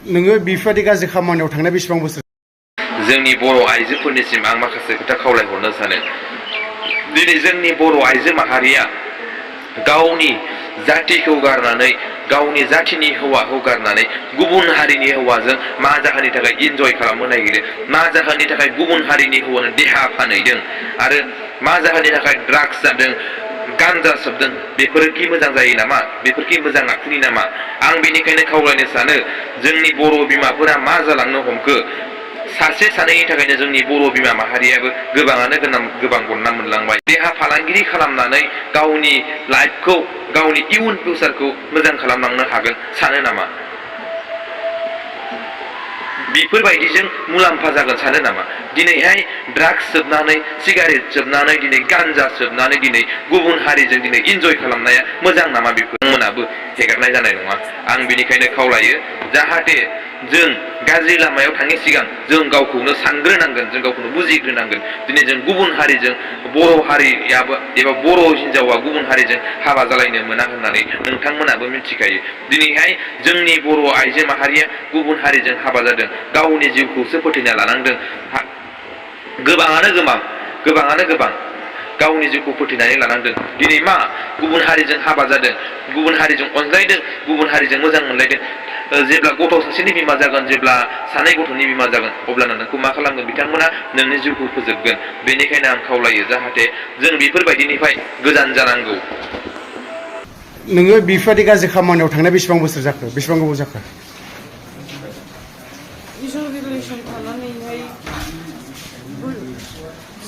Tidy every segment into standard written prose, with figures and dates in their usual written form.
नोङो बेफोरबायदि गाज्रि खामानियाव थांनाय बेसेबां बोसोर? जोंनि बर' आइजोफोरनिसिम आं माखासे खोथा खावलायहरनो सानो। दिनै जोंनि बर' आइजो माहारिया गावनि जातिखौ गारनानै, गावनि जातिनि हौवाखौ गारनानै गुबुन हारिनि हौवाजों मा जाहोननि थाखाय इन्जय खालामनो नागिरो, मा जाहोननि थाखाय गुबुन हारिनि हौवानो देहा फानहैदों आरो मा जाहोननि थाखाय ड्राग्स जादों, गान्जा सोबदों, बेफोरखि मोजां जायो नामा? बेफोरखि मोजां आखुनि नामा? आं बेनिखायनो खावलायनो सानो, जोंनि बर' बिमाफोरा मा जालांनो हमखो? सासे सानैनि थाखायनो जोंनि बर' बिमा माहारियाबो गोबाङानो गोबां गन्ना मोनलांबाय। देहा फालांगिरि खालामनानै गावनि लाइफखौ, गावनि इयुन फिउचारखौ मोजां खालामलांनो हागोन सानो नामा? बेफोरबायदिजों मुलाम्फा जागोन सानो नामा? दिनैहाय ड्राग्स सोबनानै, सिगारेट सोबनानै, दिनै गान्जा सोबनानै दिनै गुबुन हारिजों दिनै इन्जय खालामनाया मोजां नामा? बेफोरमोनाबो हेगारनाय जानाय नङा। आं बेनिखायनो खावलायो, जाहाथे जों गाज्रि लामायाव थांनायनि सिगां जों गावखौनो सानग्रोनांगोन, जों गावखौनो बुजिग्रोनांगोन। दिनै जों गुबुन हारिजों, बर' हारियाबो एबा बर' हिनजावा गुबुन हारिजों हाबा जालायनो मोना होननानै नोंथांमोनाबो मिथिखायो। दिनैहाय जोंनि बर' आइजो माहारिया गुबुन हारिजों हाबा जादों, गावनि जिउखौसो फोथैना लानांदों। गोबाङानो गोबां गावनि जिउखौ फोथैनानै लानांदों। दिनै मा गुबुन हारिजों हाबा जादों, गुबुन हारिजों अनज्लायदों, गुबुन हारिजों मोजां मोनलायदों। जेब्ला गथ' सासेनि बिमा जागोन, जेब्ला सानै गथ'नि बिमा जागोन, अब्लाना नोंखौ मा खालामगोन? बिथांमोना नोंनि जिउखौ फोजोबगोन। बेनिखायनो आं खावलायो, जाहाथे जों बेफोरबायदिनिफ्राय गोजान जानांगौ। नोङो बेफोरबायदि गाज्रि खामानियाव थांनाय बेसेबां बोसोर जाखो? बेसेबां गोबाव जाखो? बिजों रिलेसन थानानैहाय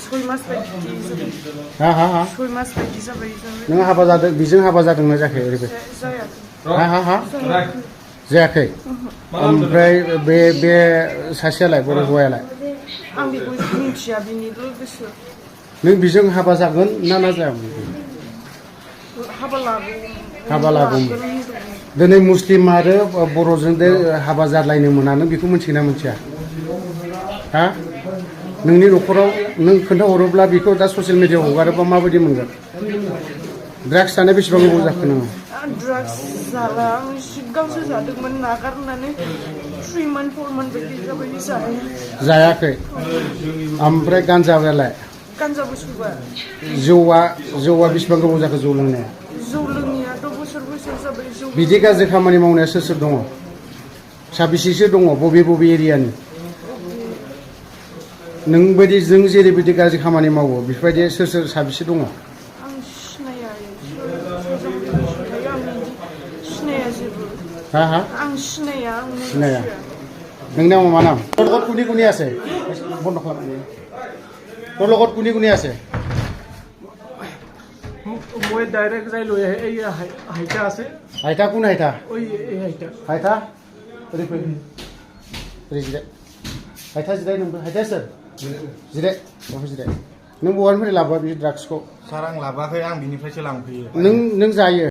6 मास बायदि जाबाय। 6 मास बायदि जाबाय। नों हाबा जादों, बेजों हाबा जादोंना जायाखै? ओरैबायदि जायाखै। जायाखै। ओमफ्राय बे सासेयालाय, बर' हौवायालाय? आं बेखौ मिथिया, बिनि लोगोसो। नों बेजों हाबा जागोन ना जायामोन? हाबा लागोन। दिनै मुस्लिम आरो बर'जों हाबा जालायनो मोना, नों बेखौ मिथिगोना मिथिया? हा? नोंनि न'खराव नों खोन्थाहरोब्ला बेखौ दा ससियेल मिडियायाव हगारोबा माबायदि मोनगोन? ड्राग्स जानाय बेसेबां गोबाव जाखो नोङो? ड्राग्स जाला, आं सिगांसो जादोंमोन, नागारनानै 3 मान्थ 4 मान्थ बायदि जाबाय जायाखै। ओमफ्राय गान्जायालाय? गान्जाबो सोबा। जौआ बेसेबां गोबाव जाखो जौ लोंनाया? जौ लोंनायाथ' बोसोर जाबाय। जौ बिदि गाज्रि खामानि मावनाया सोर दङ? साबेसेसो दङ? बबे एरियानि? नोंबायदि, जों जेरैबायदि गाज्रि खामानि मावो, बेफोरबायदि सोर साबेसे दङ? आं सिनाया। सिनाया जेबो। आं सिनाया। नोंनि नामा मा नाम? তোর লগত কোনি আছে? বন্ধ খালাম। তোর লগত কোনি আছে? মই ডাইরেক্ট যাই লৈ আহে। এই হাইটা আছে। হাইটা কোন হাইটা? ওই এই হাইটা। হাইটা? ओरै फै। ओरै जिराय। हायथा जिराय नोंबो। हायथा सोर? जिराय। अफिस जिराय। नों बहानिफ्राय लाबोआ बे ड्राग्सखौ? सार आं लाबोआखै, आं बिनिफ्रायसो लांफैयो। नों जायो?